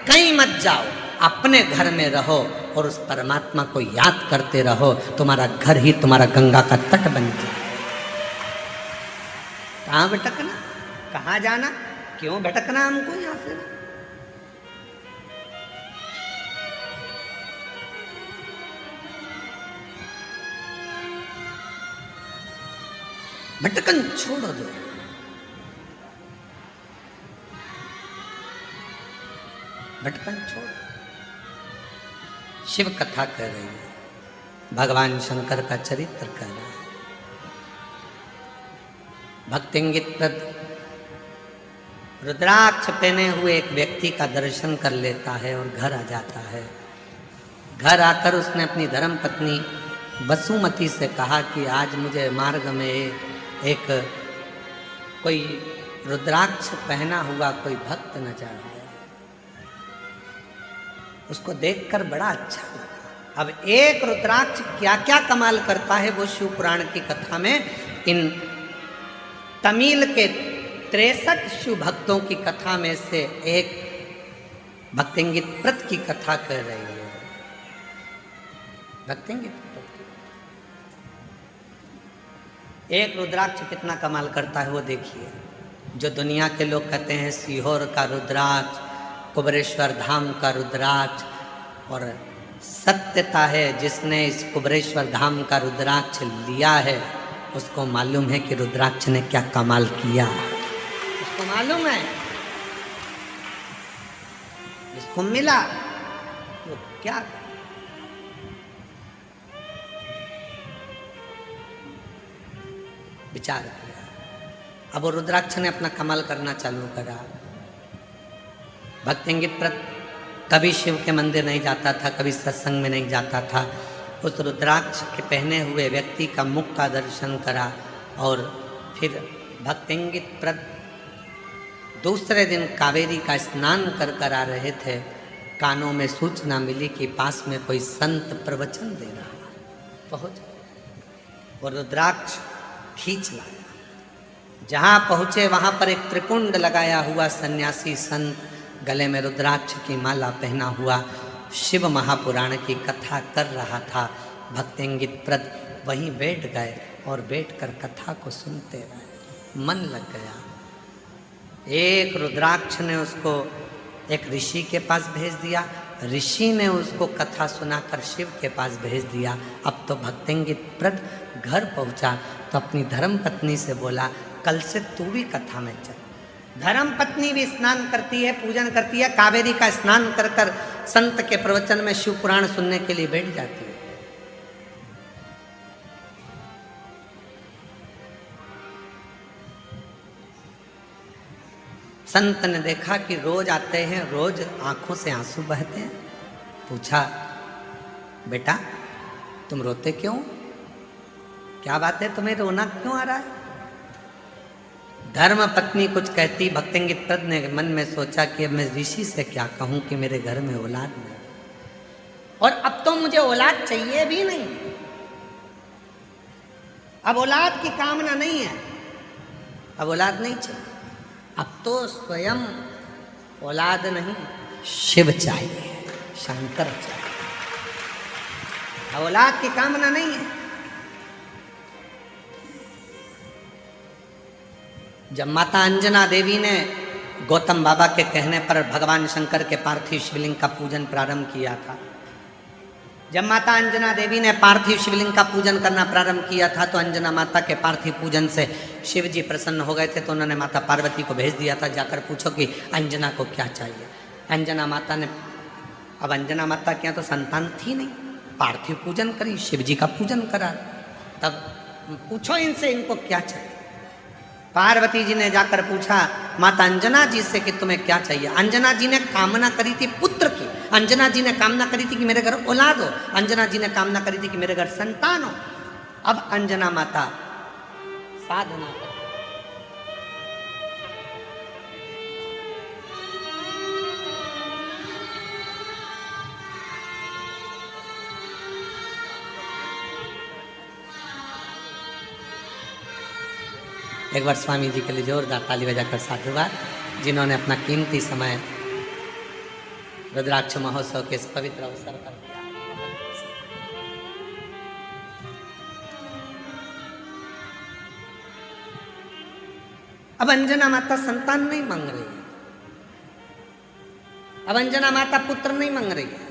कहीं मत जाओ, अपने घर में रहो और उस परमात्मा को याद करते रहो, तुम्हारा घर ही तुम्हारा गंगा का तट बन जाए। कहाँ भटकना, कहाँ जाना, क्यों भटकना हमको यहां से? भटकन छोड़ दो। भटकन छोड़। शिव कथा कर रही है, भगवान शंकर का चरित्र कर रहा है। भक्तिंगित प्रद रुद्राक्ष पहने हुए एक व्यक्ति का दर्शन कर लेता है और घर आ जाता है। घर आकर उसने अपनी धर्म पत्नी वसुमती से कहा कि आज मुझे मार्ग में एक कोई रुद्राक्ष पहना हुआ कोई भक्त नजर आया। उसको देखकर बड़ा अच्छा लगा। अब एक रुद्राक्ष क्या क्या कमाल करता है वो शिव पुराण की कथा में इन तमिल के 63 शिव भक्तों की कथा में से एक भक्तिंगित प्रत की कथा कर रही है। भक्तिंगित प्रत एक रुद्राक्ष कितना कमाल करता है वो देखिए। जो दुनिया के लोग कहते हैं सीहोर का रुद्राक्ष, कुबरेश्वर धाम का रुद्राक्ष, और सत्यता है जिसने इस कुबरेश्वर धाम का रुद्राक्ष लिया है उसको मालूम है कि रुद्राक्ष ने क्या कमाल किया। उसको मालूम है, जिसको मिला वो क्या विचार किया। अब वो रुद्राक्ष ने अपना कमाल करना चालू करा। भक्तिंगित प्रत कभी शिव के मंदिर नहीं जाता था, कभी सत्संग में नहीं जाता था। उस रुद्राक्ष के पहने हुए व्यक्ति का मुख का दर्शन करा और फिर भक्तिंगित प्रत दूसरे दिन कावेरी का स्नान कर आ रहे थे। कानों में सूचना मिली कि पास में कोई संत प्रवचन दे रहा है। पहुंच वो रुद्राक्ष खींच लाया। जहां पहुंचे वहां पर एक त्रिपुंड लगाया हुआ सन्यासी संत, गले में रुद्राक्ष की माला पहना हुआ, शिव महापुराण की कथा कर रहा था। भक्तिंगित प्रत वहीं बैठ गए और बैठकर कथा को सुनते रहे। मन लग गया। एक रुद्राक्ष ने उसको एक ऋषि के पास भेज दिया, ऋषि ने उसको कथा सुनाकर शिव के पास भेज दिया। अब तो भक्तिंगित प्रत घर पहुंचा तो अपनी धर्म पत्नी से बोला, कल से तू भी कथा में चल। धर्म पत्नी भी स्नान करती है, पूजन करती है, कावेरी का स्नान कर कर संत के प्रवचन में शिव पुराण सुनने के लिए बैठ जाती है। संत ने देखा कि रोज आते हैं, रोज आंखों से आंसू बहते हैं। पूछा, बेटा तुम रोते क्यों? क्या बात है, तुम्हें रोना क्यों आ रहा है? धर्म पत्नी कुछ कहती। भक्तिंगित प्रत ने मन में सोचा कि अब मैं ऋषि से क्या कहूं कि मेरे घर में औलाद नहीं, और अब तो मुझे औलाद चाहिए भी नहीं। अब औलाद की कामना नहीं है, अब औलाद नहीं चाहिए। अब तो स्वयं औलाद नहीं, शिव चाहिए, शंकर चाहिए। अब औलाद की कामना नहीं है। जब माता अंजना देवी ने गौतम बाबा के कहने पर भगवान शंकर के पार्थिव शिवलिंग का पूजन प्रारंभ किया था, जब माता अंजना देवी ने पार्थिव शिवलिंग का पूजन करना प्रारंभ किया था तो अंजना माता के पार्थिव पूजन से शिव जी प्रसन्न हो गए थे। तो उन्होंने माता पार्वती को भेज दिया था, जाकर पूछो कि अंजना को क्या चाहिए। अंजना माता ने, अब अंजना माता के यहाँ तो संतान थी नहीं, पार्थिव पूजन करी, शिव जी का पूजन करा। तब पूछो इनसे इनको क्या चाहिए। पार्वती जी ने जाकर पूछा माता अंजना जी से कि तुम्हें क्या चाहिए। अंजना जी ने कामना करी थी पुत्र की, अंजना जी ने कामना करी थी कि मेरे घर औलाद हो, अंजना जी ने कामना करी थी कि मेरे घर संतान हो। अब अंजना माता साधना कर, एक बार स्वामी जी के लिए जोरदार ताली बजाकर साधुवाद, जिन्होंने अपना कीमती समय रुद्राक्ष महोत्सव के इस पवित्र अवसर पर दिया। अब अंजना माता संतान नहीं मांग रही है, अब अंजना माता पुत्र नहीं मांग रही है।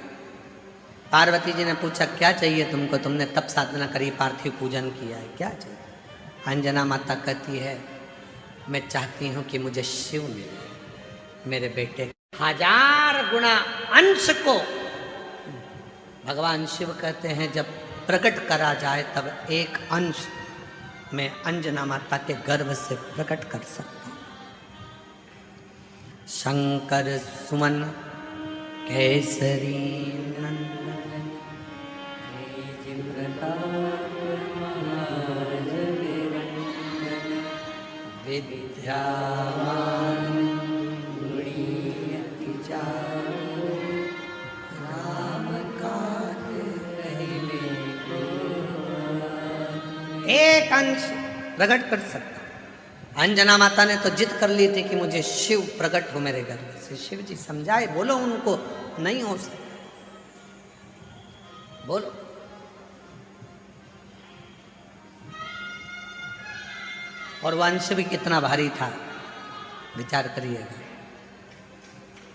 पार्वती जी ने पूछा क्या चाहिए तुमको, तुमने तप साधना करी, पार्थिव पूजन किया है, क्या चाहिए? अंजना माता कहती है मैं चाहती हूं कि मुझे शिव मिले, मेरे बेटे 1000 गुना अंश को भगवान शिव कहते हैं जब प्रकट करा जाए तब एक अंश मैं अंजना माता के गर्भ से प्रकट कर सकता हूं। शंकर सुमन केसरी नंदन विद्यावान गुणियति चारु राम काज कहले को एक अंश प्रकट कर सकता। अंजना माता ने तो जिद कर ली थी कि मुझे शिव प्रकट हो मेरे गर्भ से। शिव जी समझाए, बोलो उनको नहीं हो सकता, बोलो। और वह अंश भी कितना भारी था विचार करिएगा।